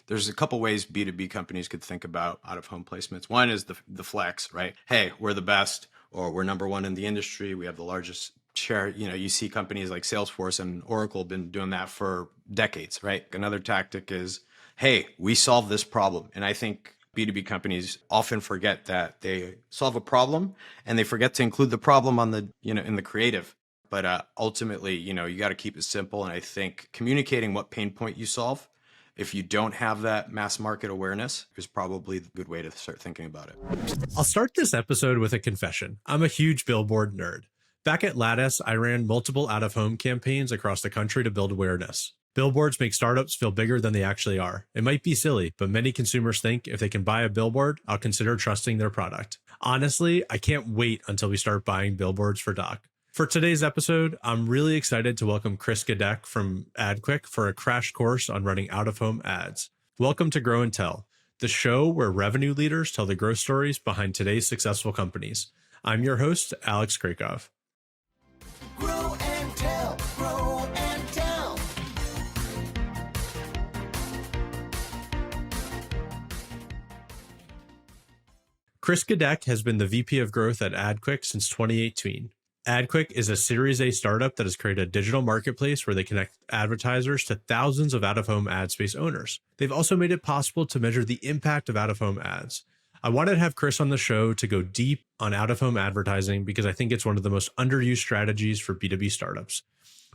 there's a couple ways B2B companies could think about out-of-home placements. One is the flex, right? Hey, we're the best, or we're number one in the industry. We have the largest share. You see companies like Salesforce and Oracle have been doing that for decades, right? Another tactic is, hey, we solve this problem. And I think B2B companies often forget that they solve a problem and they forget to include the problem on the, in the creative. But ultimately, you got to keep it simple. And I think communicating what pain point you solve, if you don't have that mass market awareness, is probably the good way to start thinking about it. I'll start this episode with a confession. I'm a huge billboard nerd. Back at Lattice, I ran multiple out-of-home campaigns across the country to build awareness. Billboards make startups feel bigger than they actually are. It might be silly, but many consumers think if they can buy a billboard, I'll consider trusting their product. Honestly, I can't wait until we start buying billboards for Doc. For today's episode, I'm really excited to welcome Chris Gadek from AdQuick for a crash course on running out-of-home ads. Welcome to Grow and Tell, the show where revenue leaders tell the growth stories behind today's successful companies. I'm your host, Alex Krakov. Grow and tell, grow and tell. Chris Gadek has been the VP of Growth at AdQuick since 2018. AdQuick is a Series A startup that has created a digital marketplace where they connect advertisers to thousands of out-of-home ad space owners. They've also made it possible to measure the impact of out-of-home ads. I wanted to have Chris on the show to go deep on out-of-home advertising because I think it's one of the most underused strategies for B2B startups.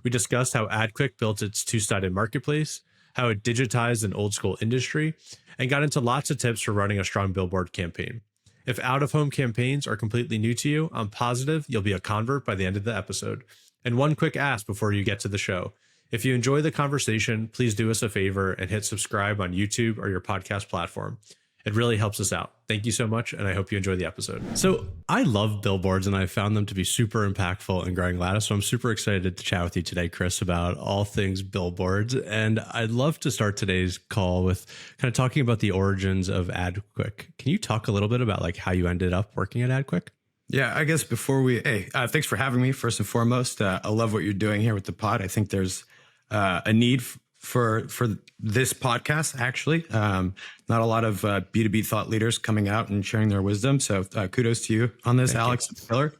We discussed how AdQuick built its two-sided marketplace, how it digitized an old-school industry, and got into lots of tips for running a strong billboard campaign. If out-of-home campaigns are completely new to you, I'm positive you'll be a convert by the end of the episode. And one quick ask before you get to the show. If you enjoy the conversation, please do us a favor and hit subscribe on YouTube or your podcast platform. It really helps us out. Thank you so much, and I hope you enjoy the episode. So I love billboards, and I found them to be super impactful in growing Lattice. So I'm super excited to chat with you today, Chris, about all things billboards. And I'd love to start today's call with kind of talking about the origins of AdQuick. Can you talk a little bit about like how you ended up working at AdQuick? Yeah, I guess before thanks for having me, first and foremost. I love what you're doing here with the pod. I think there's a need for this podcast, actually. Not a lot of B2B thought leaders coming out and sharing their wisdom. So kudos to you on this, Alex. It's killer.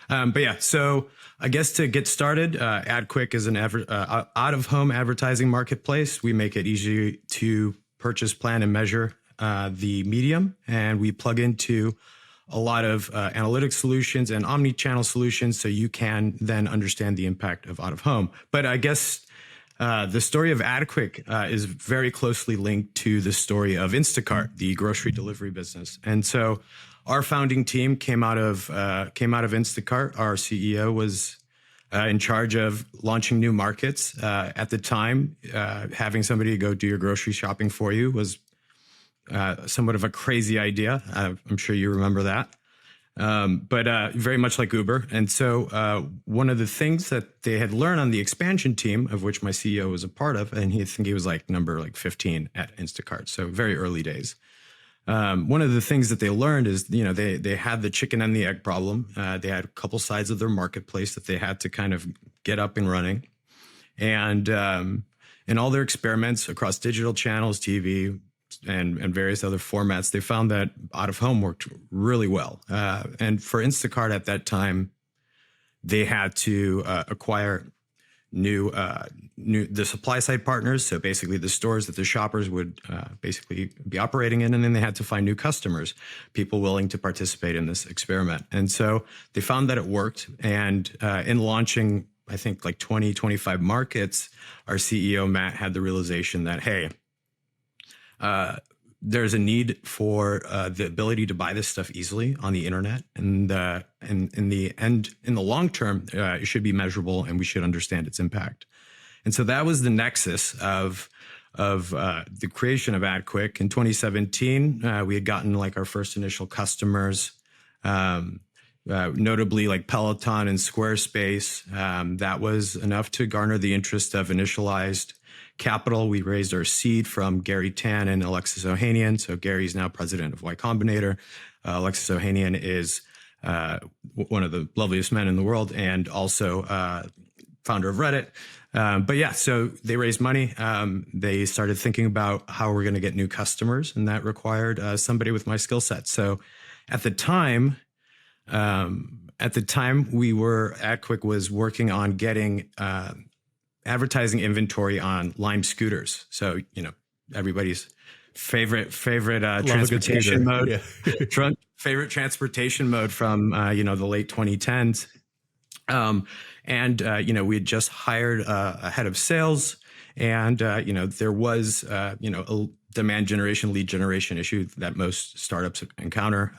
But yeah, so I guess to get started, AdQuick is an out-of-home advertising marketplace. We make it easy to purchase, plan, and measure the medium. And we plug into a lot of analytic solutions and omni-channel solutions so you can then understand the impact of out-of-home. But I guess the story of AdQuick is very closely linked to the story of Instacart, the grocery delivery business. And so our founding team came out of Instacart. Our CEO was in charge of launching new markets. At the time, having somebody go do your grocery shopping for you was somewhat of a crazy idea. I'm sure you remember that. But very much like Uber. And so one of the things that they had learned on the expansion team, of which my CEO was a part of, and I think he was like number 15 at Instacart, so very early days. One of the things that they learned is, they had the chicken and the egg problem. They had a couple sides of their marketplace that they had to kind of get up and running. And in all their experiments across digital channels, TV, and various other formats, they found that out-of-home worked really well. And for Instacart at that time, they had to acquire the supply side partners. So basically the stores that the shoppers would basically be operating in. And then they had to find new customers, people willing to participate in this experiment. And so they found that it worked. And in launching, I think like 20, 25 markets, our CEO, Matt, had the realization that, hey, there's a need for the ability to buy this stuff easily on the internet, and in the long term, it should be measurable, and we should understand its impact. And so that was the nexus of the creation of AdQuick. In 2017, we had gotten like our first initial customers, notably like Peloton and Squarespace. That was enough to garner the interest of initialized capital. We raised our seed from Gary Tan and Alexis Ohanian. So Gary's now president of Y Combinator. Alexis Ohanian is one of the loveliest men in the world, and also founder of Reddit. But yeah, so they raised money. They started thinking about how we're going to get new customers, and that required somebody with my skill set. So at the time, AdQuick was working on getting advertising inventory on Lime scooters. So, everybody's favorite transportation mode, favorite transportation mode from, the late 2010s. We had just hired a head of sales, and, there was, a demand generation, lead generation issue that most startups encounter.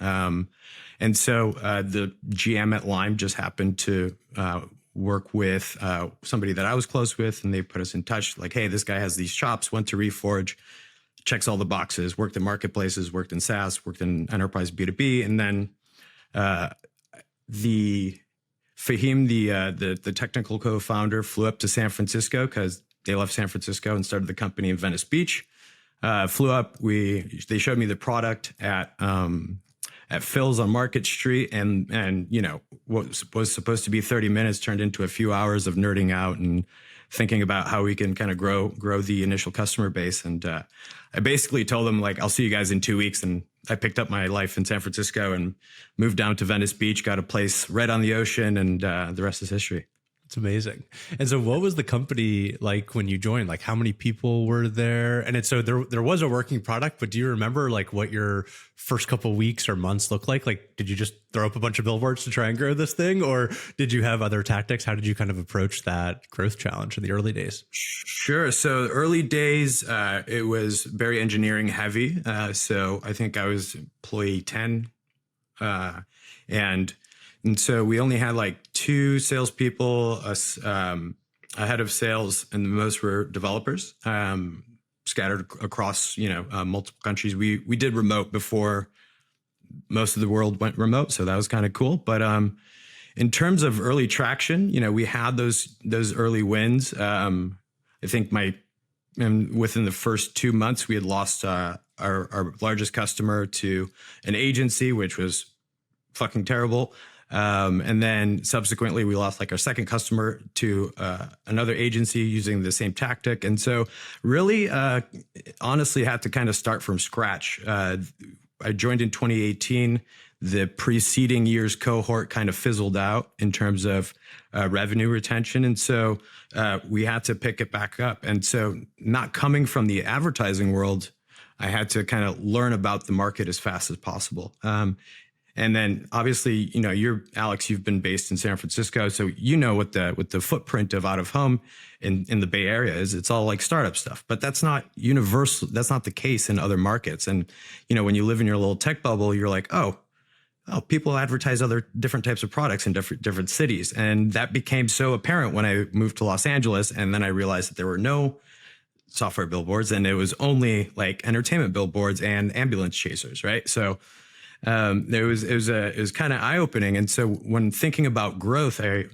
And so the GM at Lime just happened to work with somebody that I was close with, and they put us in touch like, hey, this guy has these chops, went to Reforge, checks all the boxes, worked in marketplaces, worked in SaaS, worked in enterprise B2B. And then Fahim, the technical co-founder, flew up to San Francisco because they left San Francisco and started the company in Venice Beach. Flew up. They showed me the product at Phil's on Market Street, and what was supposed to be 30 minutes turned into a few hours of nerding out and thinking about how we can kind of grow the initial customer base. And I basically told them, like, I'll see you guys in 2 weeks. And I picked up my life in San Francisco and moved down to Venice Beach, got a place right on the ocean, and the rest is history. It's amazing. And so what was the company like when you joined? Like, how many people were there? And so there was a working product, but do you remember like what your first couple of weeks or months looked like? Like, did you just throw up a bunch of billboards to try and grow this thing? Or did you have other tactics? How did you kind of approach that growth challenge in the early days? Sure. So early days, it was very engineering heavy. So I think I was employee 10. And so we only had like 2 salespeople, a head of sales, and the most were developers, scattered across, multiple countries. We did remote before most of the world went remote, so that was kind of cool. But in terms of early traction, we had those early wins. I think within the first 2 months, we had lost our largest customer to an agency, which was fucking terrible. And then subsequently we lost like our second customer to another agency using the same tactic. And so really, honestly, had to kind of start from scratch. I joined in 2018. The preceding year's cohort kind of fizzled out in terms of revenue retention. And so we had to pick it back up. And so not coming from the advertising world, I had to kind of learn about the market as fast as possible. And then obviously, Alex, you've been based in San Francisco, so what the footprint of out of home in the Bay Area is. It's all like startup stuff, but that's not universal. That's not the case in other markets. And when you live in your little tech bubble, you're like, oh, people advertise other different types of products in different cities, and that became so apparent when I moved to Los Angeles, and then I realized that there were no software billboards, and it was only like entertainment billboards and ambulance chasers, right? So. It was kind of eye-opening. And so when thinking about growth, I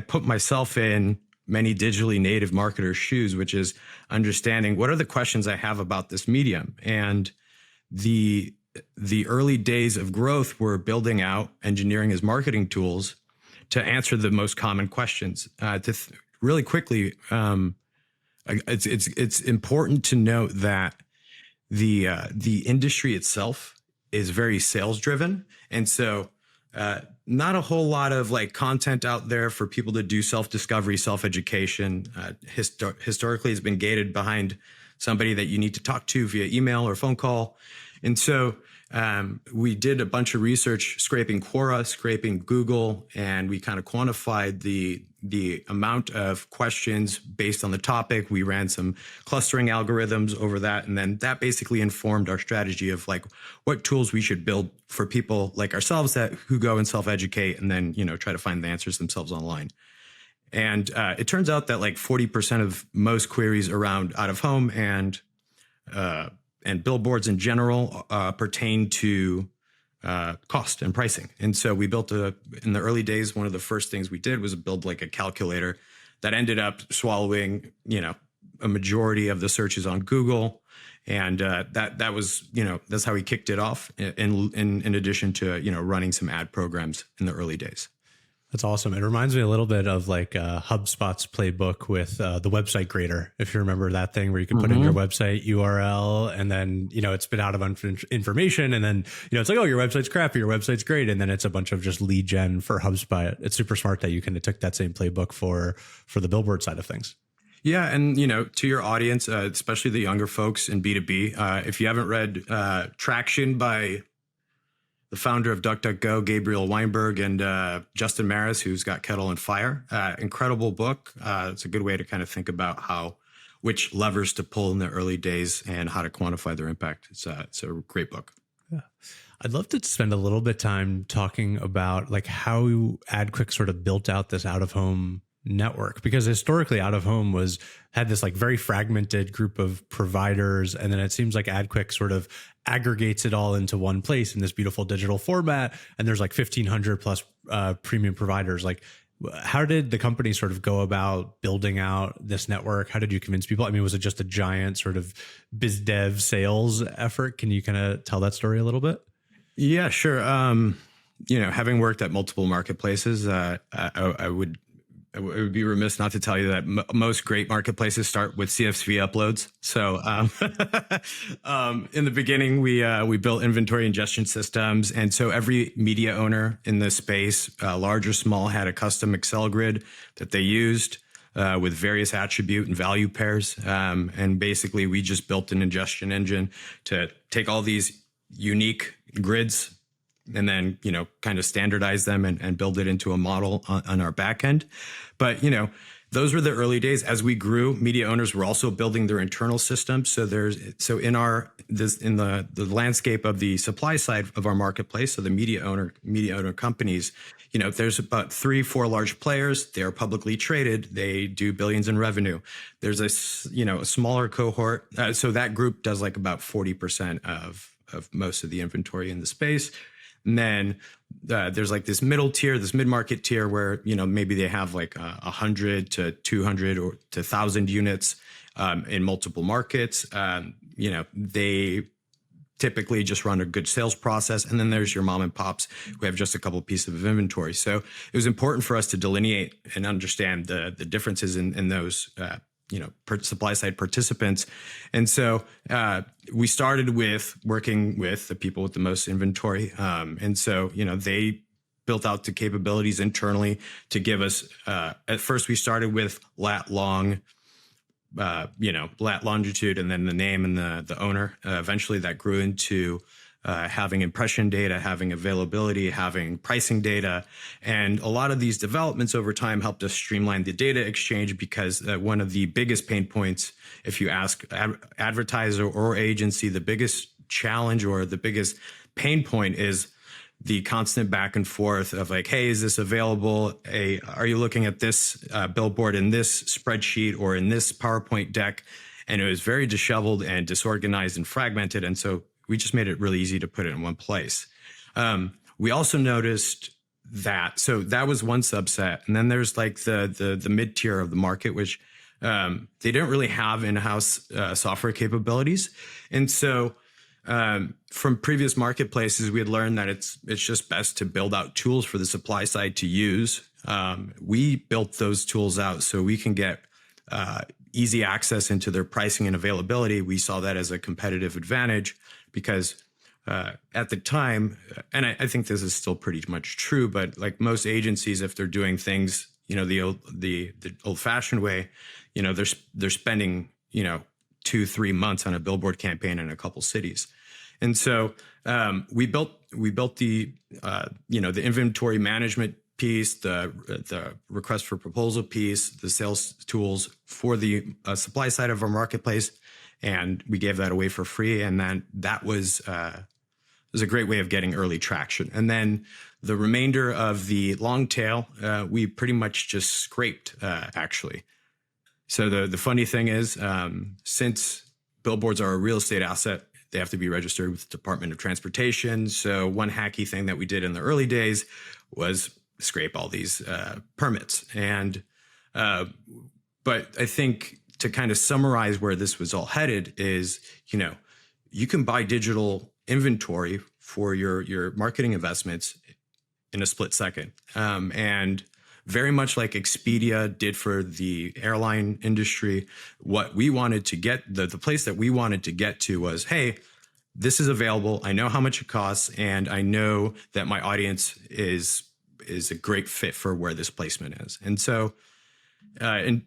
put myself in many digitally native marketers' shoes, which is understanding what are the questions I have about this medium. And the early days of growth were building out engineering as marketing tools to answer the most common questions. Really quickly, it's important to note that the industry itself is very sales driven. And so not a whole lot of like content out there for people to do self-discovery, self-education. Historically has been gated behind somebody that you need to talk to via email or phone call. And so we did a bunch of research scraping Quora, scraping Google, and we kind of quantified the amount of questions based on the topic. We ran some clustering algorithms over that. And then that basically informed our strategy of like what tools we should build for people like ourselves who go and self-educate and then, try to find the answers themselves online. And it turns out that like 40% of most queries around out of home and billboards in general pertain to cost and pricing. And so we built in the early days, one of the first things we did was build like a calculator that ended up swallowing, a majority of the searches on Google. And that was, that's how we kicked it off in addition to, running some ad programs in the early days. That's awesome. It reminds me a little bit of like HubSpot's playbook with the website grader. If you remember that thing where you can put in your website URL and then, it's been out of information. And then, it's like, oh, your website's crappy, your website's great. And then it's a bunch of just lead gen for HubSpot. It's super smart that you kind of took that same playbook for the billboard side of things. Yeah. And, to your audience, especially the younger folks in B2B, if you haven't read Traction by the founder of DuckDuckGo, Gabriel Weinberg, and Justin Maris, who's got Kettle and Fire. Incredible book. It's a good way to kind of think about which levers to pull in the early days and how to quantify their impact. It's a great book. Yeah. I'd love to spend a little bit of time talking about like how AdQuick sort of built out this out-of-home network, because historically out-of-home had this like very fragmented group of providers, and then it seems like AdQuick sort of aggregates it all into one place in this beautiful digital format, and there's like 1,500 plus premium providers. Like, how did the company sort of go about building out this network? How did you convince people? I mean, was it just a giant sort of biz dev sales effort? Can you kind of tell that story a little bit? Yeah, sure. Having worked at multiple marketplaces, it would be remiss not to tell you that most great marketplaces start with CSV uploads. So in the beginning, we built inventory ingestion systems. And so every media owner in this space, large or small, had a custom Excel grid that they used with various attribute and value pairs. And basically, we just built an ingestion engine to take all these unique grids and then, kind of standardize them and build it into a model on our back end. But, those were the early days. As we grew, media owners were also building their internal systems. So in the landscape of the supply side of our marketplace, so the media owner companies, there's about 3-4 large players. They are publicly traded. They do billions in revenue. There's a smaller cohort. So that group does like about 40% of most of the inventory in the space. And then there's like this middle tier, this mid-market tier where, maybe they have like 100 to 200 or to 1,000 units in multiple markets. They typically just run a good sales process. And then there's your mom and pops who have just a couple of pieces of inventory. So it was important for us to delineate and understand the differences in those supply side participants. And so we started with working with the people with the most inventory. And so, they built out the capabilities internally to give us, at first we started with lat long, lat longitude, and then the name and the owner. Eventually that grew into having impression data, having availability, having pricing data. And a lot of these developments over time helped us streamline the data exchange, because one of the biggest pain points, if you ask advertiser or agency, the biggest challenge or the biggest pain point is the constant back and forth of like, hey, is this available? Hey, are you looking at this billboard in this spreadsheet or in this PowerPoint deck? And it was very disheveled and disorganized and fragmented. And so we just made it really easy to put it in one place. We also noticed that, so that was one subset. And then there's like the mid tier of the market, which they don't really have in-house software capabilities. And so from previous marketplaces, we had learned that it's just best to build out tools for the supply side to use. We built those tools out so we can get easy access into their pricing and availability. We saw that as a competitive advantage because at the time, and I think this is still pretty much true, but like most agencies, if they're doing things, the old fashioned way, they're spending, 2-3 months on a billboard campaign in a couple cities. And so we built the, the inventory management piece, the request for proposal piece, the sales tools for the supply side of our marketplace. And we gave that away for free. And then that was a great way of getting early traction. And then the remainder of the long tail, we pretty much just scraped, actually. So the funny thing is, since billboards are a real estate asset, they have to be registered with the Department of Transportation. So one hacky thing that we did in the early days was scrape all these permits. And but I think to kind of summarize where this was all headed is, you can buy digital inventory for your marketing investments in a split second. And very much like Expedia did for the airline industry, what we wanted to get, the place that we wanted to get to was, hey, this is available. I know how much it costs, and I know that my audience is a great fit for where this placement is. And so, I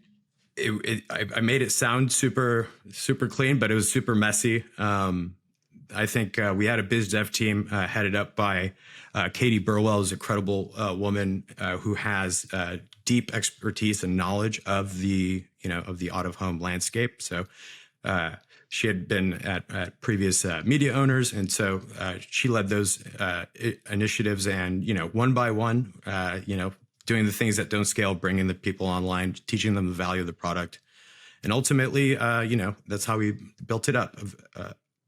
made it sound super clean, but it was super messy. I think we had a biz dev team headed up by Katie Burwell, is a credible woman who has deep expertise and knowledge of the out of home landscape. So she had been at previous media owners, and so she led those initiatives. And one by one, doing the things that don't scale, bringing the people online, teaching them the value of the product, and ultimately, that's how we built it up.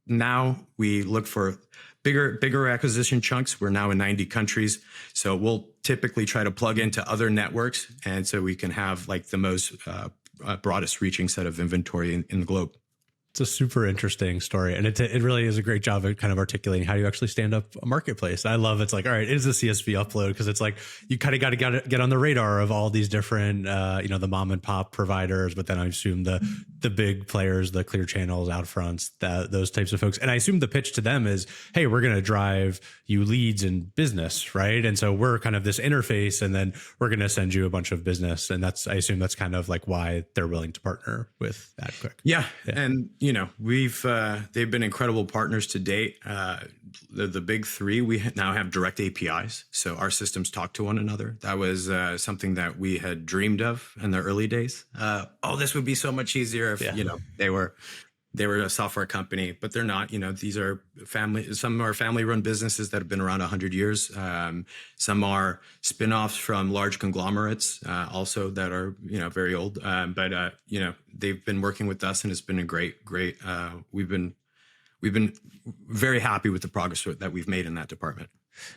Now we look for bigger acquisition chunks. We're now in 90 countries. So we'll typically try to plug into other networks. And so we can have like the most broadest reaching set of inventory in the globe. It's a super interesting story. And it really is a great job of kind of articulating how you actually stand up a marketplace. I love it's like, all right, it is a CSV upload, because it's like you kind of got to get on the radar of all these different, the mom and pop providers. But then I assume the big players, the Clear Channels, Outfronts, those types of folks. And I assume the pitch to them is, hey, we're going to drive you leads and business, right? And so we're kind of this interface, and then we're going to send you a bunch of business. And I assume that's kind of like why they're willing to partner with AdQuick. Yeah. And they've been incredible partners to date. The big three, we now have direct APIs. So our systems talk to one another. That was something that we had dreamed of in the early days. This would be so much easier if, they were a software company, but they're not. These are some are family-run businesses that have been around 100 years. Some are spinoffs from large conglomerates, also that are very old. But they've been working with us, and it's been a great. We've been very happy with the progress that we've made in that department.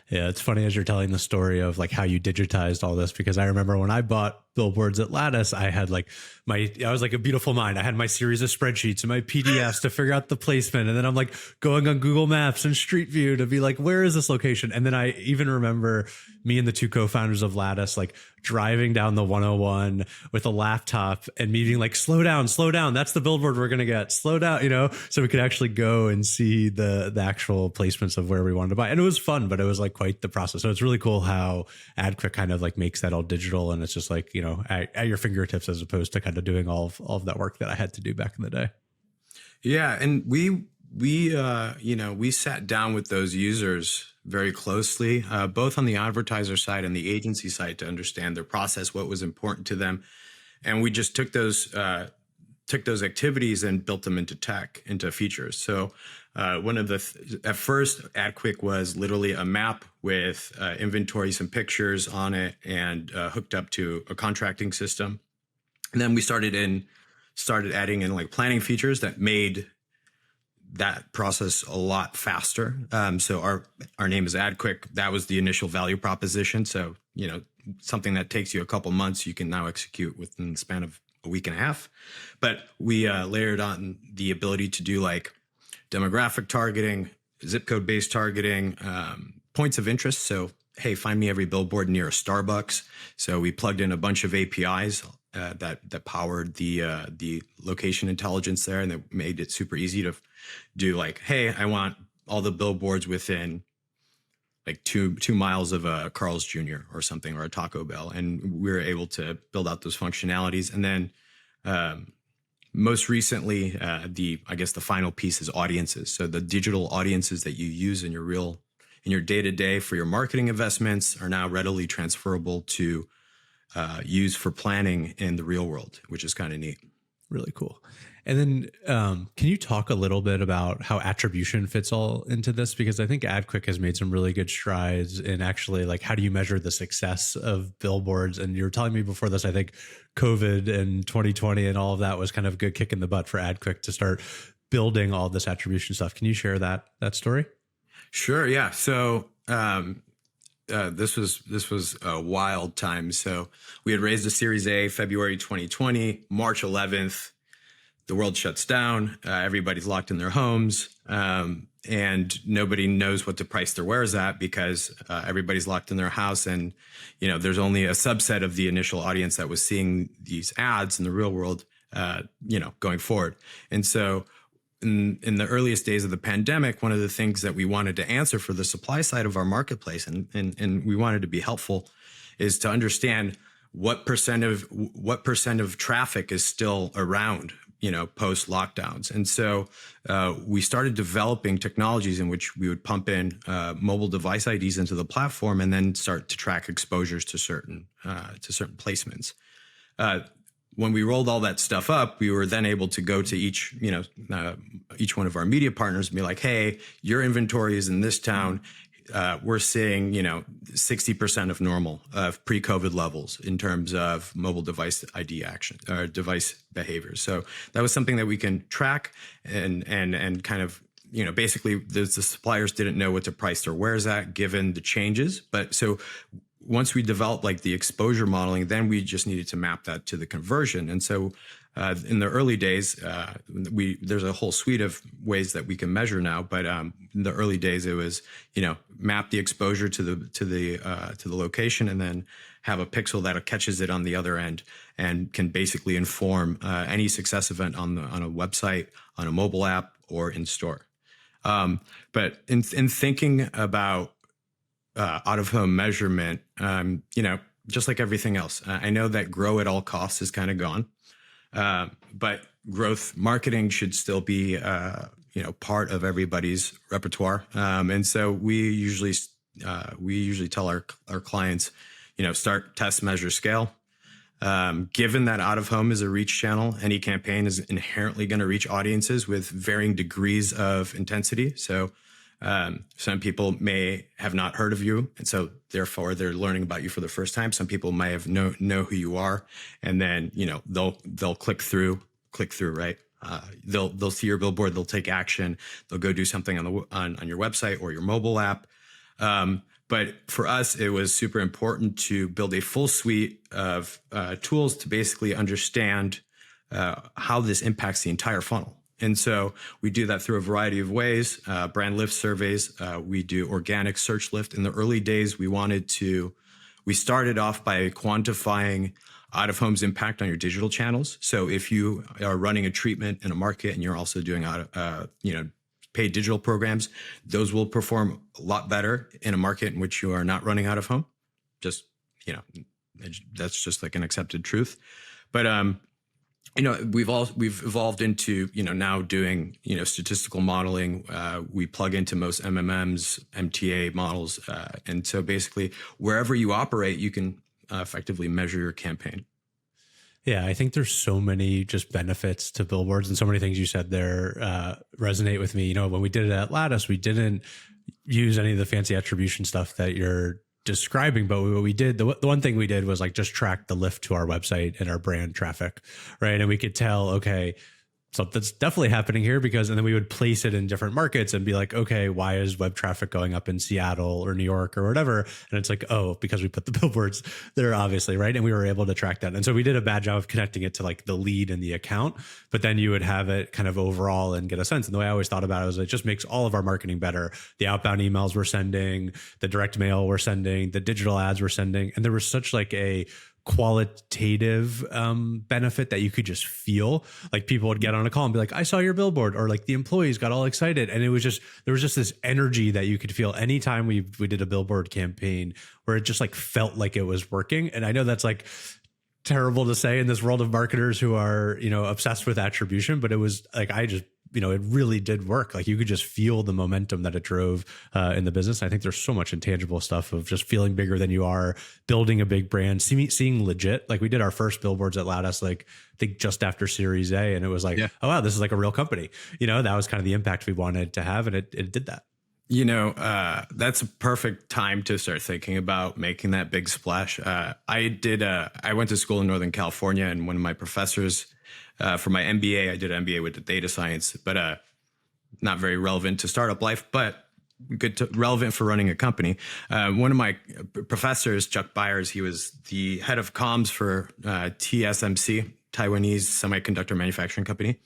Yeah, it's funny as you're telling the story of like how you digitized all this, because I remember when I bought Billboards at Lattice, I had like I was like a beautiful mind. I had my series of spreadsheets and my PDFs to figure out the placement. And then I'm like going on Google Maps and Street View to be like, where is this location? And then I even remember me and the two co-founders of Lattice, like driving down the 101 with a laptop and me being like, slow down. That's the billboard we're going to get. Slow down, so we could actually go and see the actual placements of where we wanted to buy. And it was fun, but it was like quite the process. So it's really cool how AdQuick kind of like makes that all digital, and it's just like, at your fingertips, as opposed to kind of doing all of that work that I had to do back in the day. Yeah. And we sat down with those users very closely, both on the advertiser side and the agency side, to understand their process, what was important to them. And we just took those activities and built them into features. So one of at first, AdQuick was literally a map with inventory, some pictures on it, and hooked up to a contracting system. And then we started adding in like planning features that made that process a lot faster. So our name is AdQuick. That was the initial value proposition. So, something that takes you a couple months, you can now execute within the span of a week and a half. But we layered on the ability to do like demographic targeting, zip code based targeting, points of interest. So, hey, find me every billboard near a Starbucks. So we plugged in a bunch of APIs that powered the location intelligence there, and that made it super easy to do like, hey, I want all the billboards within like two miles of a Carl's Jr. or something, or a Taco Bell. And we were able to build out those functionalities. And then most recently, the final piece is audiences. So the digital audiences that you use in your day-to-day for your marketing investments are now readily transferable to use for planning in the real world, which is kind of neat. Really cool. And then can you talk a little bit about how attribution fits all into this? Because I think AdQuick has made some really good strides in actually like, how do you measure the success of billboards? And you were telling me before this, I think COVID and 2020 and all of that was kind of a good kick in the butt for AdQuick to start building all this attribution stuff. Can you share that story? Sure. Yeah. So this was a wild time. So we had raised a Series A February 2020, March 11th. the world shuts down, everybody's locked in their homes, and nobody knows what to price their wares at because everybody's locked in their house, and there's only a subset of the initial audience that was seeing these ads in the real world, going forward. And so in the earliest days of the pandemic, one of the things that we wanted to answer for the supply side of our marketplace, and we wanted to be helpful, is to understand what percent of traffic is still around, post lockdowns. And so we started developing technologies in which we would pump in mobile device IDs into the platform and then start to track exposures to certain placements. When we rolled all that stuff up, we were then able to go to each one of our media partners and be like, hey, your inventory is in this town. We're seeing, 60% of normal of pre-COVID levels in terms of mobile device ID action or device behavior. So that was something that we can track and kind of, basically the suppliers didn't know what to price their wares at given the changes. But so once we developed like the exposure modeling, then we just needed to map that to the conversion. And so in the early days, there's a whole suite of ways that we can measure now. But in the early days, it was map the exposure to the location, and then have a pixel that catches it on the other end and can basically inform any success event on a website, on a mobile app, or in store. But in thinking about out-of-home measurement, just like everything else, I know that grow at all costs is kind of gone. But growth marketing should still be, part of everybody's repertoire. And so we usually tell our clients, start, test, measure, scale. Given that out of home is a reach channel, any campaign is inherently going to reach audiences with varying degrees of intensity. So some people may have not heard of you, and so therefore they're learning about you for the first time. Some people may have know who you are, and then they'll click through, right? They'll see your billboard, they'll take action, they'll go do something on your website or your mobile app. But for us, it was super important to build a full suite of tools to basically understand how this impacts the entire funnel. And so we do that through a variety of ways, brand lift surveys. We do organic search lift. In the early days, we started off by quantifying out-of-home's impact on your digital channels. So if you are running a treatment in a market and you're also doing paid digital programs, those will perform a lot better in a market in which you are not running out of home. Just, that's just like an accepted truth. But we've evolved into, now doing, statistical modeling. We plug into most MMMs, MTA models. And so basically wherever you operate, you can effectively measure your campaign. Yeah, I think there's so many just benefits to billboards, and so many things you said there resonate with me. When we did it at Lattice, we didn't use any of the fancy attribution stuff that you're describing, but what we did, the one thing we did was like just track the lift to our website and our brand traffic, right? And we could tell, okay, something's definitely happening here and then we would place it in different markets and be like, okay, why is web traffic going up in Seattle or New York or whatever? And it's like, oh, because we put the billboards there, obviously, right? And we were able to track that. And so we did a bad job of connecting it to like the lead and the account, but then you would have it kind of overall and get a sense. And the way I always thought about it was it just makes all of our marketing better. The outbound emails we're sending, the direct mail we're sending, the digital ads we're sending. And there was such like a qualitative benefit that you could just feel. Like people would get on a call and be like, I saw your billboard, or like the employees got all excited. And there was just this energy that you could feel anytime we did a billboard campaign where it just like felt like it was working. And I know that's like terrible to say in this world of marketers who are, obsessed with attribution, but it was like, it really did work. Like you could just feel the momentum that it drove in the business. I think there's so much intangible stuff of just feeling bigger than you are, building a big brand, seeing legit. Like we did our first billboards at Lattice, like I think just after Series A, and it was like, oh wow, this is like a real company. That was kind of the impact we wanted to have, and it did that. That's a perfect time to start thinking about making that big splash. I went to school in Northern California, and one of my professors for my MBA, I did an MBA with the data science, but not very relevant to startup life, but relevant for running a company. One of my professors, Chuck Byers, he was the head of comms for TSMC, Taiwanese semiconductor manufacturing company.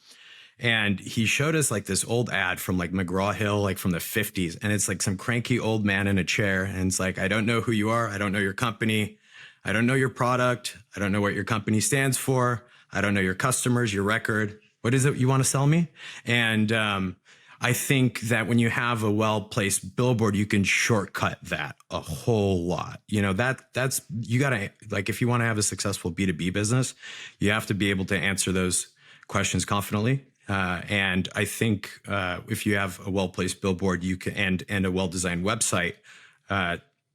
And he showed us like this old ad from like McGraw-Hill, like from the 50s. And it's like some cranky old man in a chair. And it's like, I don't know who you are. I don't know your company. I don't know your product. I don't know what your company stands for. I don't know your customers, your record. What is it you want to sell me? And I think that when you have a well-placed billboard, you can shortcut that a whole lot. You know, that's, you got to, like, if you want to have a successful B2B business, you have to be able to answer those questions confidently. And I think if you have a well-placed billboard, you can, and a well-designed website,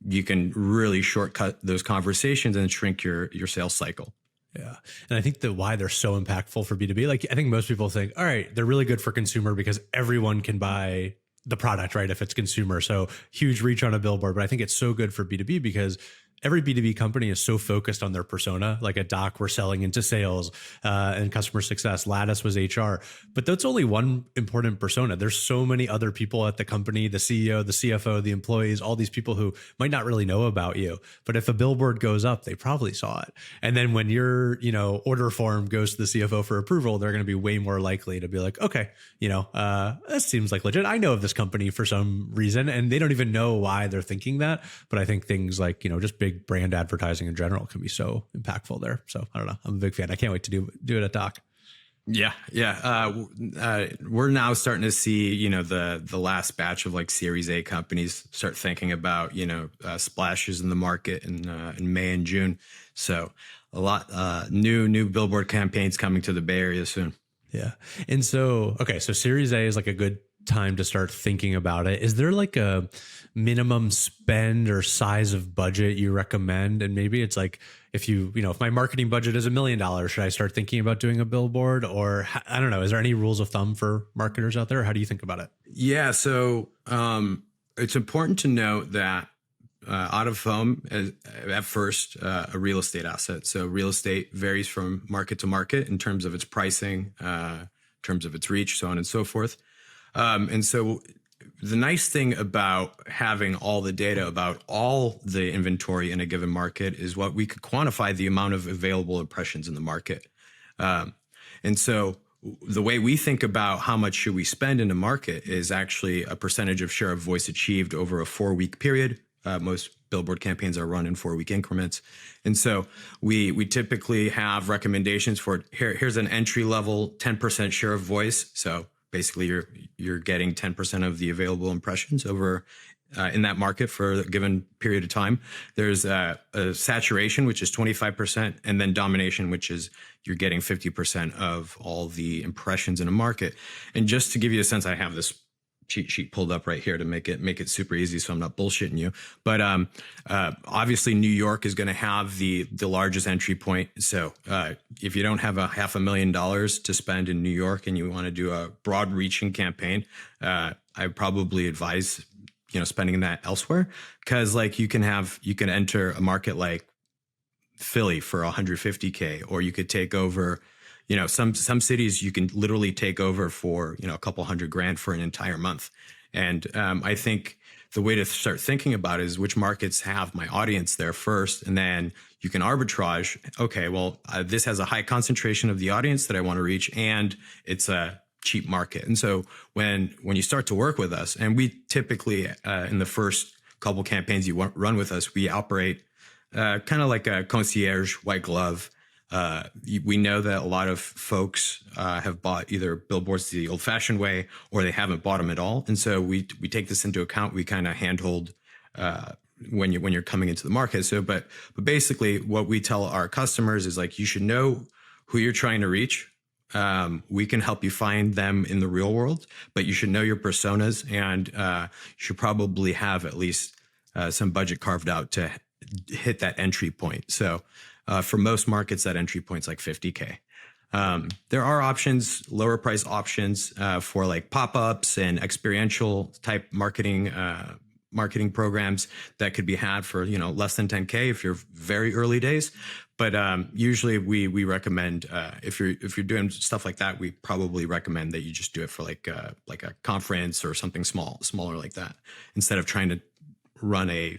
you can really shortcut those conversations and shrink your sales cycle. Yeah. And I think that why they're so impactful for B2B, like I think most people think, all right, they're really good for consumer because everyone can buy the product, right? If it's consumer. So huge reach on a billboard. But I think it's so good for B2B because every B2B company is so focused on their persona. Like at Doc, we're selling into sales and customer success. Lattice was HR, but that's only one important persona. There's so many other people at the company, the CEO, the CFO, the employees, all these people who might not really know about you. But if a billboard goes up, they probably saw it. And then when your, order form goes to the CFO for approval, they're going to be way more likely to be like, okay, that seems like legit. I know of this company for some reason, and they don't even know why they're thinking that. But I think things like, just big brand advertising in general can be so impactful there. So I don't know. I'm a big fan. I can't wait to do it at Doc. Yeah. We're now starting to see, the last batch of like Series A companies start thinking about, splashes in the market in May and June. So a lot new billboard campaigns coming to the Bay Area soon. Yeah. And so, okay. So Series A is like a good time to start thinking about it. Is there like a minimum spend or size of budget you recommend? And maybe it's like, if if my marketing budget is $1 million, should I start thinking about doing a billboard? Or I don't know, is there any rules of thumb for marketers out there? How do you think about it? Yeah. So it's important to note that out of home is at first a real estate asset. So real estate varies from market to market in terms of its pricing, in terms of its reach, so on and so forth. And so the nice thing about having all the data about all the inventory in a given market is what we could quantify the amount of available impressions in the market. And so the way we think about how much should we spend in a market is actually a percentage of share of voice achieved over a 4-week period. Most billboard campaigns are run in 4-week increments. And so we typically have recommendations for here's an entry level 10% share of voice. So basically, you're getting 10% of the available impressions over in that market for a given period of time. There's a saturation, which is 25%, and then domination, which is you're getting 50% of all the impressions in a market. And just to give you a sense, I have this cheat sheet pulled up right here to make it super easy, so I'm not bullshitting you. But obviously, New York is going to have the largest entry point. So if you don't have a $500,000 to spend in New York and you want to do a broad reaching campaign, I probably advise spending that elsewhere, because like you can enter a market like Philly for $150K, or you could take over. Some cities you can literally take over for, a couple $100,000 for an entire month. And I think the way to start thinking about it is which markets have my audience there first. And then you can arbitrage. Okay, well, this has a high concentration of the audience that I want to reach, and it's a cheap market. And so when you start to work with us, and we typically in the first couple campaigns you run with us, we operate kind of like a concierge white glove. We know that a lot of folks have bought either billboards the old-fashioned way, or they haven't bought them at all. And so we take this into account. We kind of handhold when you're coming into the market. So, but basically, what we tell our customers is like, you should know who you're trying to reach. We can help you find them in the real world, but you should know your personas, and you should probably have at least some budget carved out to hit that entry point. So. For most markets, that entry point's like $50K. There are options, lower price options for like pop-ups and experiential type marketing programs that could be had for less than $10K if you're very early days. But usually we recommend if you're doing stuff like that, we probably recommend that you just do it for like a conference or something smaller like that, instead of trying to run a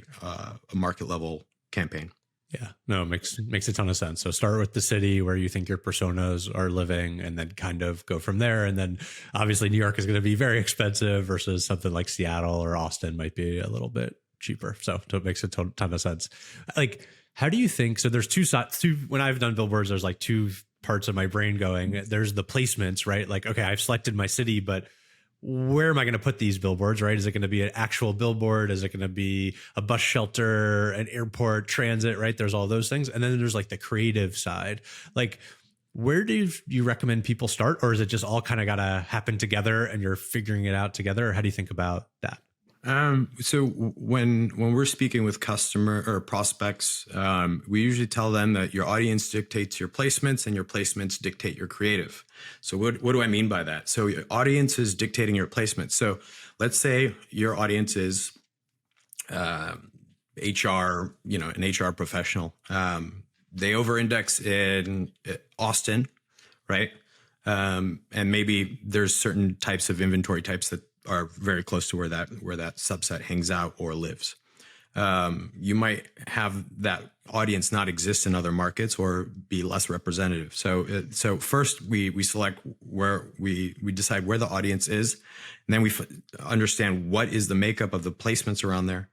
market level campaign. Yeah, no, it makes a ton of sense. So start with the city where you think your personas are living, and then kind of go from there. And then obviously New York is going to be very expensive versus something like Seattle or Austin might be a little bit cheaper. So it makes a ton of sense. Like, how do you think? So there's two sides. When I've done billboards, there's like two parts of my brain going. There's the placements, right? Like, okay, I've selected my city, but where am I going to put these billboards, right? Is it going to be an actual billboard? Is it going to be a bus shelter, an airport, transit, right? There's all those things. And then there's like the creative side. Like, where do you recommend people start? Or is it just all kind of got to happen together and you're figuring it out together? Or how do you think about that? So when we're speaking with customer or prospects, we usually tell them that your audience dictates your placements and your placements dictate your creative. So what do I mean by that? So your audience is dictating your placement. So let's say your audience is HR, an HR professional. They over-index in Austin, right? And maybe there's certain types of inventory types that are very close to where that subset hangs out or lives. You might have that audience not exist in other markets or be less representative. So first we select where we decide where the audience is, and then we understand what is the makeup of the placements around there.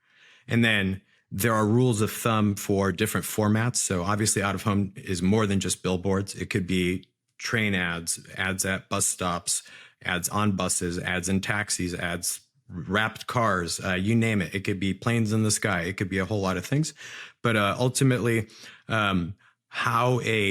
And then there are rules of thumb for different formats. So obviously out of home is more than just billboards. It could be train ads at bus stops, ads on buses, ads in taxis, ads wrapped cars, you name it. It could be planes in the sky. It could be a whole lot of things. But ultimately, how a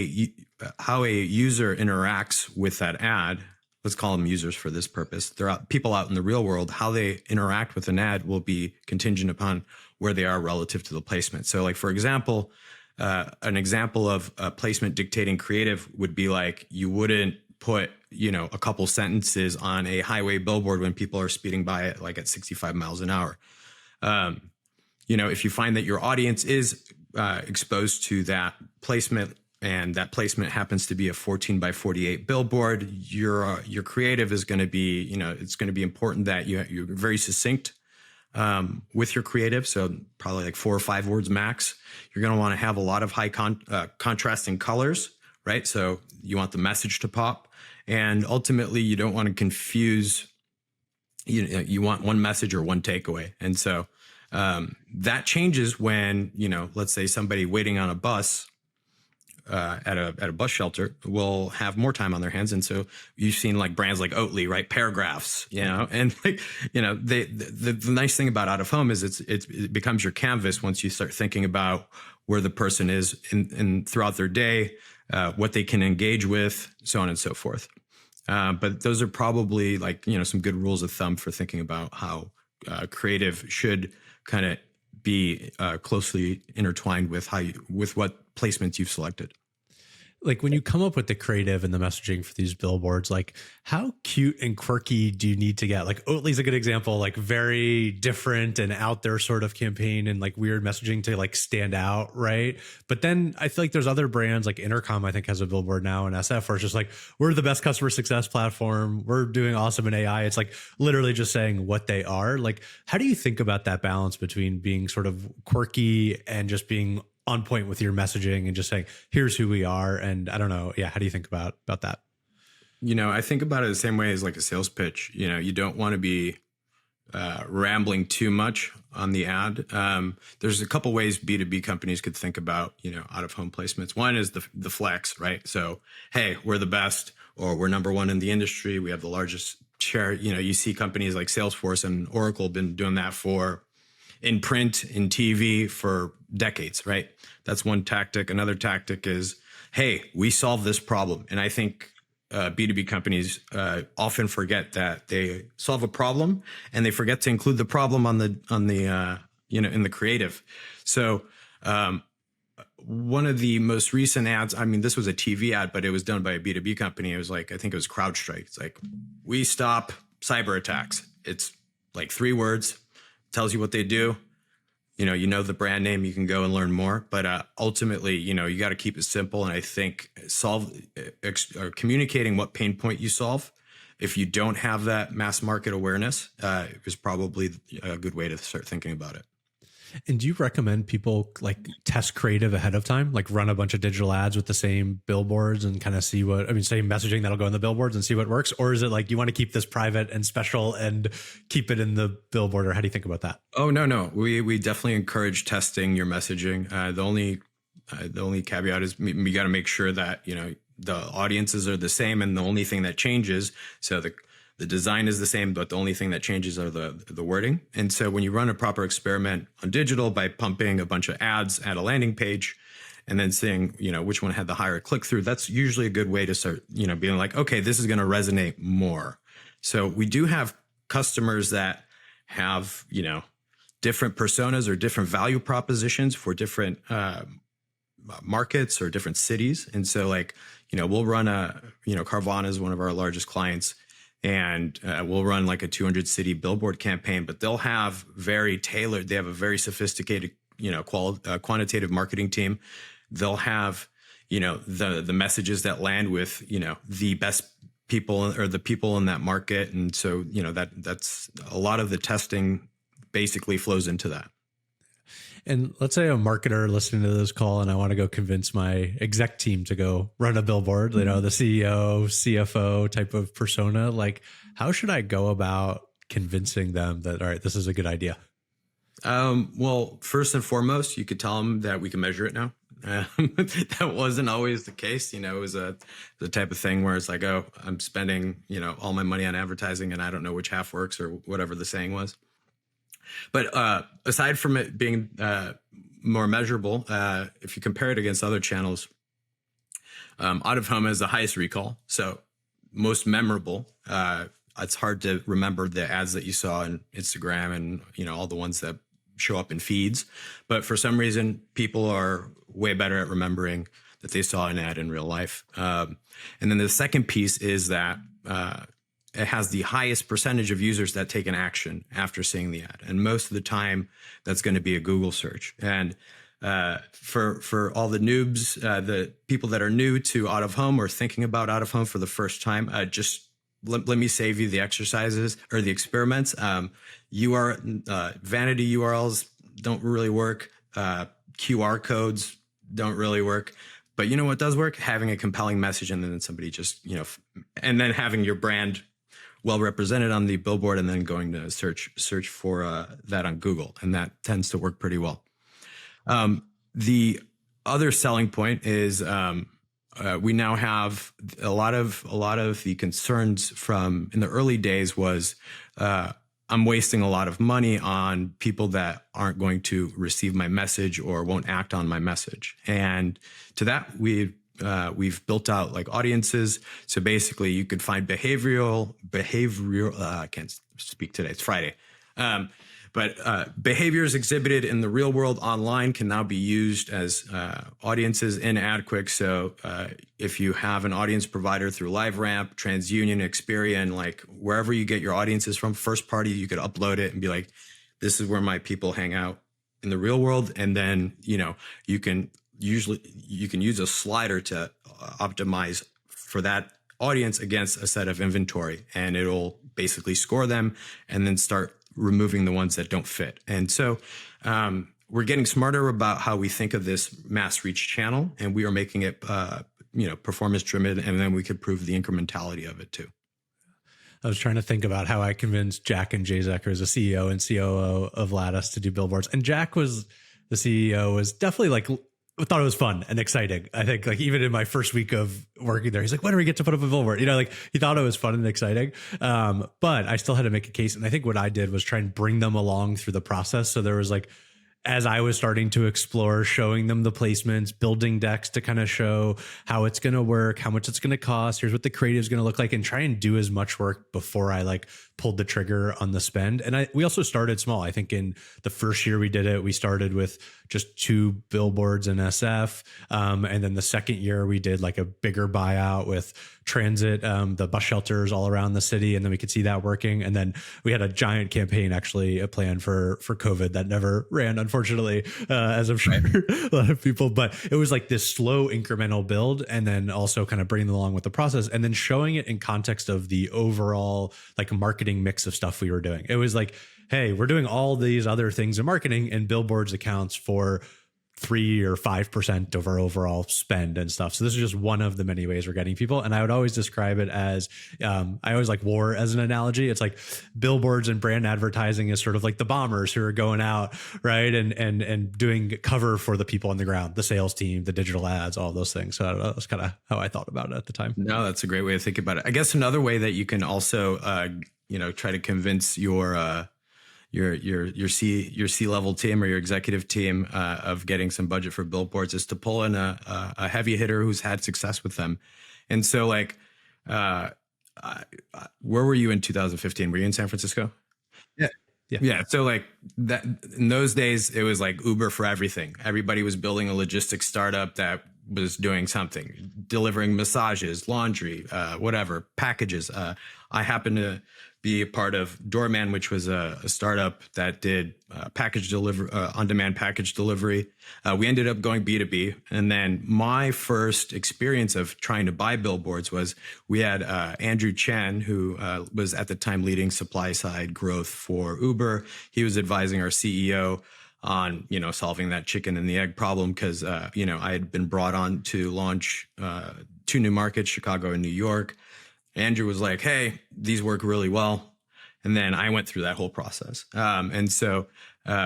user interacts with that ad, let's call them users for this purpose. They're people out in the real world. How they interact with an ad will be contingent upon where they are relative to the placement. So like, for example, an example of a placement dictating creative would be like, you wouldn't put, a couple sentences on a highway billboard when people are speeding by it, like at 65 miles an hour. If you find that your audience is exposed to that placement and that placement happens to be a 14 by 48 billboard, your creative is going to be, it's going to be important that you're very succinct with your creative. So probably like 4 or 5 words max. You're going to want to have a lot of high contrasting colors, right? So you want the message to pop. And ultimately, you don't want to confuse, you want one message or one takeaway. And so that changes when, let's say somebody waiting on a bus at a bus shelter will have more time on their hands. And so you've seen like brands like Oatly, right? Paragraphs, and like, the nice thing about out of home is it becomes your canvas once you start thinking about where the person is in throughout their day, what they can engage with, so on and so forth. But those are probably like, some good rules of thumb for thinking about how creative should kind of be closely intertwined with with what placements you've selected. Like when you come up with the creative and the messaging for these billboards, like how cute and quirky do you need to get? Like Oatly's a good example, like very different and out there sort of campaign and like weird messaging to like stand out, right? But then I feel like there's other brands like Intercom, I think has a billboard now in SF where it's just like, we're the best customer success platform. We're doing awesome in AI. It's like literally just saying what they are. Like, how do you think about that balance between being sort of quirky and just being on point with your messaging and just saying, here's who we are? And I don't know. Yeah. How do you think about that? I think about it the same way as like a sales pitch. You don't want to be rambling too much on the ad. There's a couple ways B2B companies could think about, out of home placements. One is the flex, right? So, hey, we're the best, or we're number one in the industry. We have the largest share. You see companies like Salesforce and Oracle been doing that in print, in TV for decades, right? That's one tactic. Another tactic is, hey, we solve this problem. And I think B2B companies often forget that they solve a problem and they forget to include the problem on the in the creative. So one of the most recent ads, I mean, this was a TV ad, but it was done by a B2B company. It was like, I think it was CrowdStrike. It's like, we stop cyber attacks. It's like 3 words, tells you what they do. The brand name, you can go and learn more. But ultimately, you got to keep it simple. And I think communicating what pain point you solve, if you don't have that mass market awareness, is probably a good way to start thinking about it. And do you recommend people like test creative ahead of time, like run a bunch of digital ads with the same billboards and kind of see same messaging that'll go in the billboards and see what works? Or is it like you want to keep this private and special and keep it in the billboard? Or how do you think about that? Oh, no. We definitely encourage testing your messaging. The only caveat is we got to make sure that, the audiences are the same, and the only thing that changes, so the design is the same, but the only thing that changes are the wording. And so when you run a proper experiment on digital by pumping a bunch of ads at a landing page and then seeing, which one had the higher click through, that's usually a good way to start, being like, okay, this is going to resonate more. So we do have customers that have, different personas or different value propositions for different markets or different cities. And so we'll run Carvana is one of our largest clients, and we'll run like a 200 city billboard campaign, but they'll have they have a very sophisticated, quantitative marketing team. They'll have, the messages that land with, the best people or the people in that market. And so, that's a lot of the testing basically flows into that. And let's say a marketer listening to this call and I want to go convince my exec team to go run a billboard, the CEO, CFO type of persona. Like, how should I go about convincing them that, all right, this is a good idea? Well, first and foremost, you could tell them that we can measure it now. That wasn't always the case. It was the type of thing where it's like, oh, I'm spending, all my money on advertising and I don't know which half works or whatever the saying was. But aside from it being more measurable, if you compare it against other channels, out of home has the highest recall. So most memorable. It's hard to remember the ads that you saw on Instagram and, all the ones that show up in feeds. But for some reason, people are way better at remembering that they saw an ad in real life. And then the second piece is that it has the highest percentage of users that take an action after seeing the ad. And most of the time, that's going to be a Google search. And for all the noobs, the people that are new to out of home or thinking about out of home for the first time, just let me save you the exercises or the experiments. Vanity URLs don't really work. QR codes don't really work. But you know what does work? Having a compelling message and then somebody just, and then having your brand well represented on the billboard and then going to search for that on Google. And that tends to work pretty well. The other selling point is we now have a lot of the concerns from in the early days was I'm wasting a lot of money on people that aren't going to receive my message or won't act on my message. And to that, we've built out like audiences. So basically you could find behavioral, I can't speak today, it's Friday. But behaviors exhibited in the real world online can now be used as audiences in AdQuick. So if you have an audience provider through LiveRamp, TransUnion, Experian, like wherever you get your audiences from, first party, you could upload it and be like, this is where my people hang out in the real world. And then, you can use a slider to optimize for that audience against a set of inventory, and it'll basically score them and then start removing the ones that don't fit. And so we're getting smarter about how we think of this mass reach channel, and we are making it, performance driven, and then we could prove the incrementality of it too. I was trying to think about how I convinced Jack and Jay Zecker as a CEO and COO of Lattice to do billboards. And Jack was the CEO, was definitely thought it was fun and exciting. I think even in my first week of working there, he's like, when do we get to put up a billboard? He thought it was fun and exciting. But I still had to make a case. And I think what I did was try and bring them along through the process. So there was as I was starting to explore, showing them the placements, building decks to kind of show how it's going to work, how much it's going to cost. Here's what the creative is going to look like, and try and do as much work before I pulled the trigger on the spend. And we also started small. I think in the first year we did it, we started with just 2 billboards in SF. And then the second year we did a bigger buyout with transit, the bus shelters all around the city. And then we could see that working. And then we had a giant campaign, actually a plan for COVID that never ran, unfortunately, as I'm sure a lot of people, but it was like this slow incremental build, and then also kind of bringing them along with the process, and then showing it in context of the overall like marketing mix of stuff we were doing. It was like, hey, we're doing all these other things in marketing, and billboards accounts for 3 or 5% of our overall spend and stuff. So this is just one of the many ways we're getting people. And I would always describe it as, I always like war as an analogy. It's like billboards and brand advertising is sort of like the bombers who are going out, right, and doing cover for the people on the ground, the sales team, the digital ads, all those things. So that's kind of how I thought about it at the time. No, that's a great way to think about it. I guess another way that you can also, try to convince your C level team or your executive team of getting some budget for billboards is to pull in a heavy hitter who's had success with them. And so, like, where were you in 2015? Were you in San Francisco? Yeah. So like that in those days, it was like Uber for everything. Everybody was building a logistics startup that was doing something, delivering massages, laundry, whatever, packages. I happened to be a part of Doorman, which was a startup that did on-demand package delivery. We ended up going B2B. And then my first experience of trying to buy billboards was we had Andrew Chen, who was at the time leading supply side growth for Uber. He was advising our CEO on, solving that chicken and the egg problem because, I had been brought on to launch 2 new markets, Chicago and New York. Andrew was like, hey, these work really well. And then I went through that whole process. And so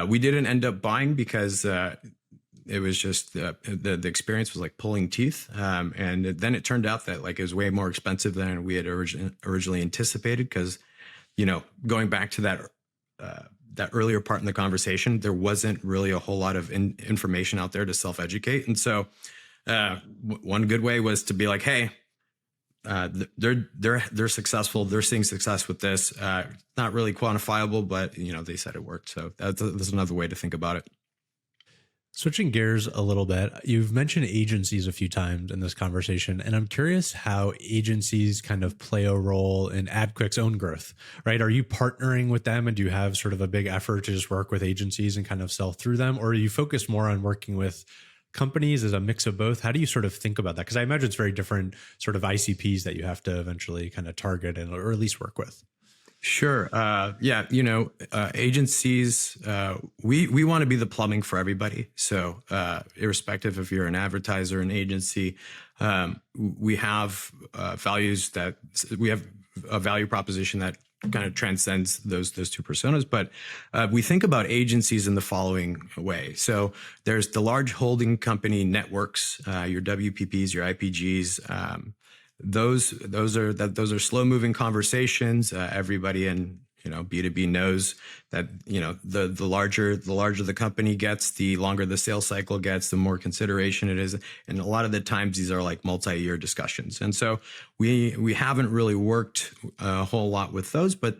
we didn't end up buying because it was just the experience was like pulling teeth. And then it turned out that like it was way more expensive than we had originally anticipated because, going back to that earlier part in the conversation, there wasn't really a whole lot of information out there to self-educate. And so one good way was to be like, hey, they're successful. They're seeing success with this. Not really quantifiable, but they said it worked. So that's another way to think about it. Switching gears a little bit, you've mentioned agencies a few times in this conversation, and I'm curious how agencies kind of play a role in AdQuick's own growth, right? Are you partnering with them, and do you have sort of a big effort to just work with agencies and kind of sell through them? Or are you focused more on working with companies as a mix of both? How do you sort of think about that? Because I imagine it's very different sort of ICPs that you have to eventually kind of target or at least work with. Sure. Agencies, we want to be the plumbing for everybody. So irrespective if you're an advertiser, an agency, we have values that we have a value proposition that kind of transcends those 2 personas. But we think about agencies in the following way. So there's the large holding company networks, your WPPs, your IPGs. Those are slow moving conversations. Everybody in B2B knows that the larger the company gets, the longer the sales cycle gets, the more consideration it is, and a lot of the times these are like multi-year discussions. And so we haven't really worked a whole lot with those, but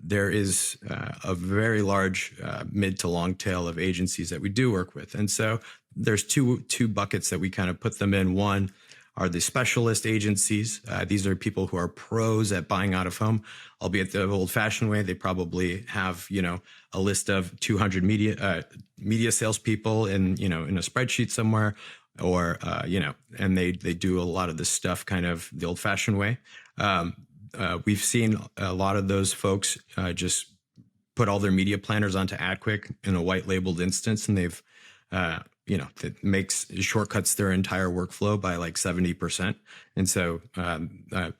there is a very large mid to long tail of agencies that we do work with. And so there's two buckets that we kind of put them in. One are the specialist agencies. These are people who are pros at buying out of home, albeit the old-fashioned way. They probably have, a list of 200 media salespeople in a spreadsheet somewhere, or and they do a lot of this stuff kind of the old-fashioned way. We've seen a lot of those folks just put all their media planners onto AdQuick in a white-labeled instance, and they've that shortcuts their entire workflow by like 70%. And so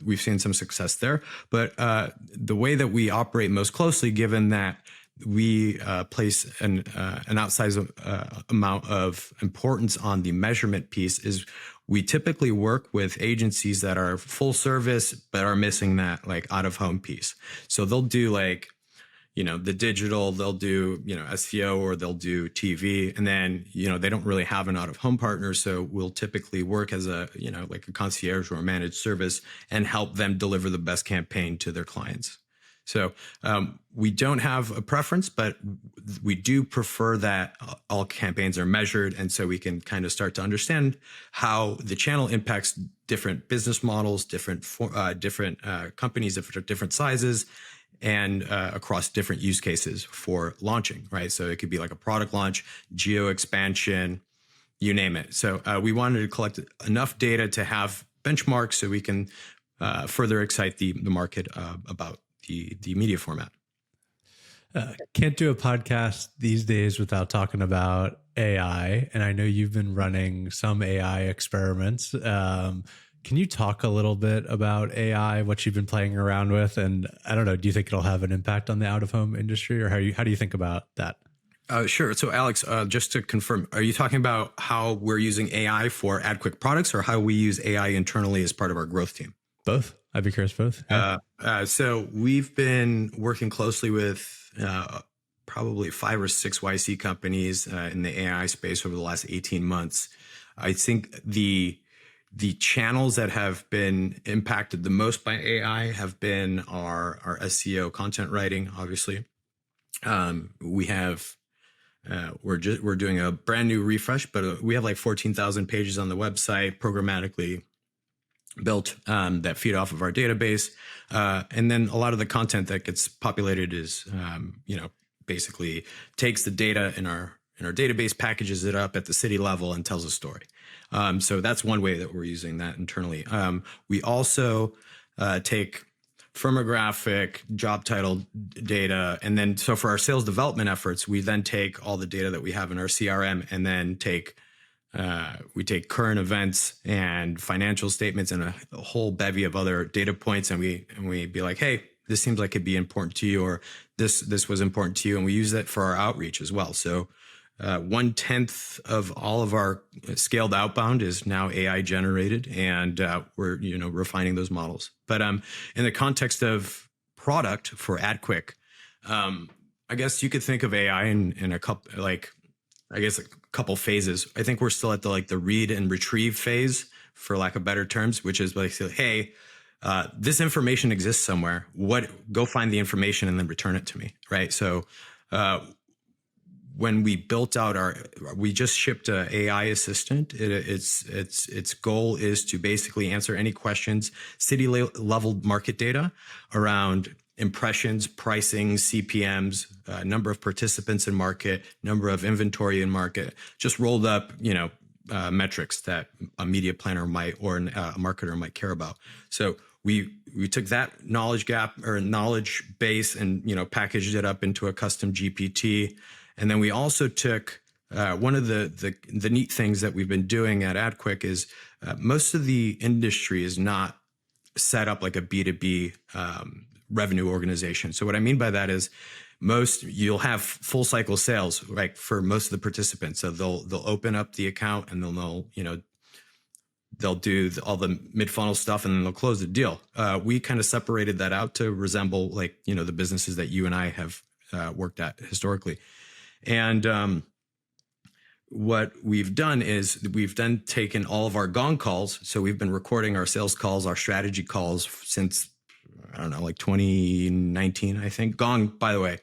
we've seen some success there. But the way that we operate most closely, given that we place an outsized amount of importance on the measurement piece, is we typically work with agencies that are full service, but are missing that like out of home piece. So they'll do like, the digital, they'll do, SEO, or they'll do TV. And then, they don't really have an out of home partner. So we'll typically work as a, like a concierge or a managed service and help them deliver the best campaign to their clients. So we don't have a preference, but we do prefer that all campaigns are measured. And so we can kind of start to understand how the channel impacts different business models, different companies of different sizes. and across different use cases for launching, right? So it could be like a product launch, geo expansion, you name it. So we wanted to collect enough data to have benchmarks so we can further excite the market about the media format. Can't do a podcast these days without talking about AI. And I know you've been running some AI experiments. Can you talk a little bit about AI, what you've been playing around with? And I don't know, do you think it'll have an impact on the out-of-home industry, or how do you think about that? Sure. So Alex, just to confirm, are you talking about how we're using AI for AdQuick products or how we use AI internally as part of our growth team? Both. I'd be curious both. Yeah. So we've been working closely with probably 5 or 6 YC companies in the AI space over the last 18 months. I think the channels that have been impacted the most by AI have been our SEO content writing, obviously. We have we're doing a brand new refresh, but we have like 14,000 pages on the website programmatically built that feed off of our database. And then a lot of the content that gets populated is, basically takes the data in our database, packages it up at the city level and tells a story. So that's one way that we're using that internally. We also take firmographic job title data. And then so for our sales development efforts, we then take all the data that we have in our CRM and then we take current events and financial statements and a whole bevy of other data points. And we be like, hey, this seems like it'd be important to you, or this was important to you. And we use that for our outreach as well. So 1/10 of all of our scaled outbound is now AI generated, and we're refining those models. But in the context of product for AdQuick, I guess you could think of AI in a couple couple phases. I think we're still at the read and retrieve phase, for lack of better terms, which is like, hey, this information exists somewhere. Go find the information and then return it to me, right? So when we built out we just shipped an AI assistant. Its goal is to basically answer any questions, city level market data around impressions, pricing, CPMs, number of participants in market, number of inventory in market, just rolled up, metrics that a media planner might or a marketer might care about. So we took that knowledge gap or knowledge base and packaged it up into a custom GPT. And then we also took one of the neat things that we've been doing at AdQuick is most of the industry is not set up like a B2B revenue organization. So what I mean by that is you'll have full cycle sales, like for most of the participants. So they'll open up the account and they'll do all the mid funnel stuff and then they'll close the deal. We kind of separated that out to resemble the businesses that you and I have worked at historically. And what we've done is we've then taken all of our gong calls. So we've been recording our sales calls, our strategy calls since, 2019, I think. Gong, by the way.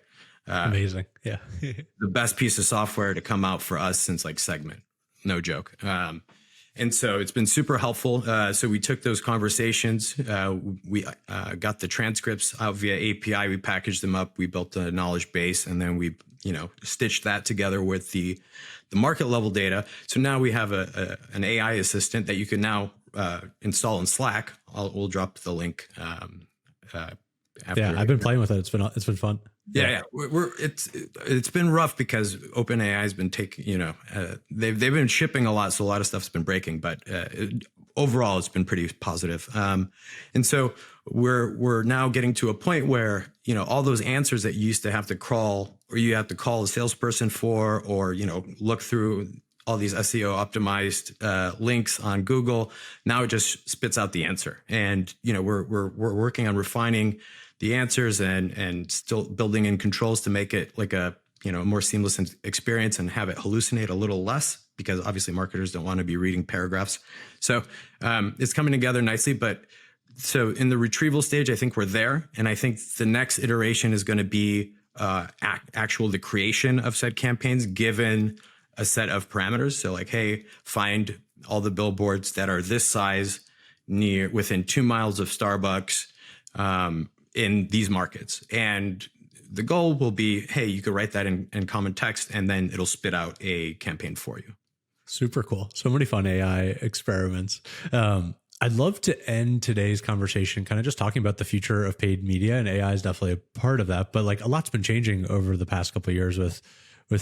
Amazing. Yeah. The best piece of software to come out for us since Segment. No joke. And so it's been super helpful. So we took those conversations. We got the transcripts out via API. We packaged them up. We built a knowledge base, and then we stitched that together with the market level data. So now we have an AI assistant that you can now install in Slack. We'll drop the link. I've been playing with it. It's been fun. Yeah. It's been rough because OpenAI has been taking, they've been shipping a lot, so a lot of stuff's been breaking. But overall, it's been pretty positive. And so we're now getting to a point where all those answers that you used to have to crawl, or you have to call a salesperson for, or look through all these SEO optimized links on Google. Now it just spits out the answer, and we're working on refining the answers and still building in controls to make it like a more seamless experience and have it hallucinate a little less, because obviously marketers don't want to be reading paragraphs. So it's coming together nicely. But so in the retrieval stage, I think we're there, and I think the next iteration is going to be the creation of said campaigns given a set of parameters. So like, hey, find all the billboards that are this size within 2 miles of Starbucks, in these markets. And the goal will be, hey, you could write that in common text, and then it'll spit out a campaign for you. Super cool. So many fun AI experiments. I'd love to end today's conversation kind of just talking about the future of paid media, and AI is definitely a part of that. But like a lot's been changing over the past couple of years with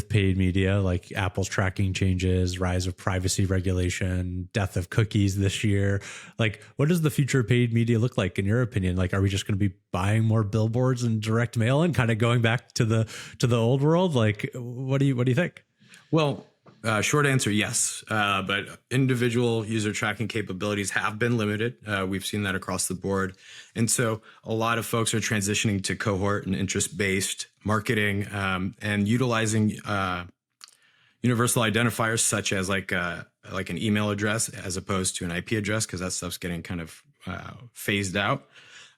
paid media, like Apple's tracking changes, rise of privacy regulation, death of cookies this year. Like, what does the future of paid media look like in your opinion? Like, are we just going to be buying more billboards and direct mail and kind of going back to the old world? Like, what do you think? Well, short answer, yes. But individual user tracking capabilities have been limited. We've seen that across the board. And so a lot of folks are transitioning to cohort and interest-based marketing, and utilizing universal identifiers such as like an email address as opposed to an IP address, because that stuff's getting kind of phased out.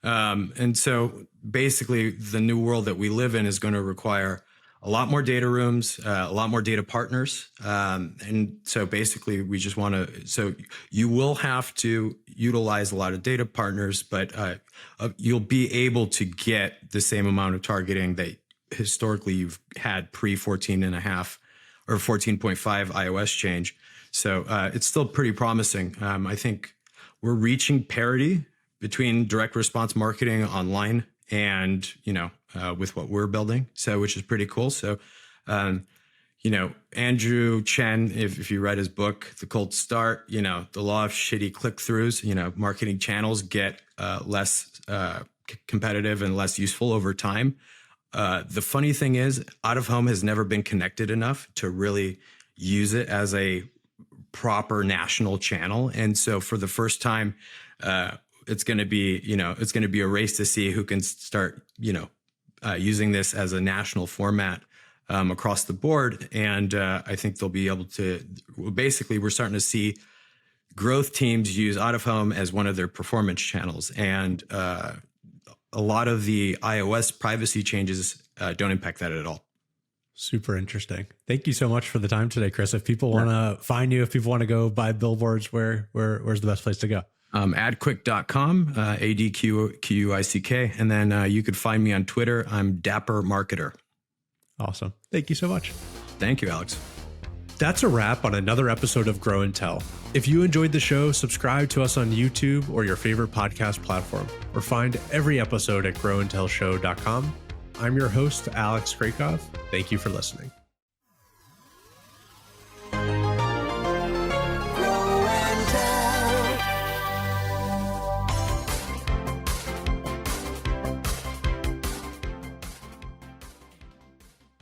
And so basically the new world that we live in is going to require a lot more data rooms, a lot more data partners. And so basically we just want to, so you will have to utilize a lot of data partners, but you'll be able to get the same amount of targeting that historically you've had pre 14.5 or 14.5 iOS change. So it's still pretty promising. I think we're reaching parity between direct response marketing online and, with what we're building. So, which is pretty cool. So, Andrew Chen, if you read his book, The Cold Start, the law of shitty click-throughs, marketing channels get less competitive and less useful over time. The funny thing is, out of home has never been connected enough to really use it as a proper national channel. And so for the first time, it's going to be a race to see who can start, using this as a national format across the board. And I think they'll be able to, basically, we're starting to see growth teams use out of home as one of their performance channels. And a lot of the iOS privacy changes don't impact that at all. Super interesting. Thank you so much for the time today, Chris. If people want to find you, if people want to go buy billboards, where's the best place to go? Adquick.com, ADQUICK. And then you could find me on Twitter. I'm Dapper Marketer. Awesome. Thank you so much. Thank you, Alex. That's a wrap on another episode of Grow and Tell. If you enjoyed the show, subscribe to us on YouTube or your favorite podcast platform, or find every episode at growandtellshow.com. I'm your host, Alex Krakoff. Thank you for listening.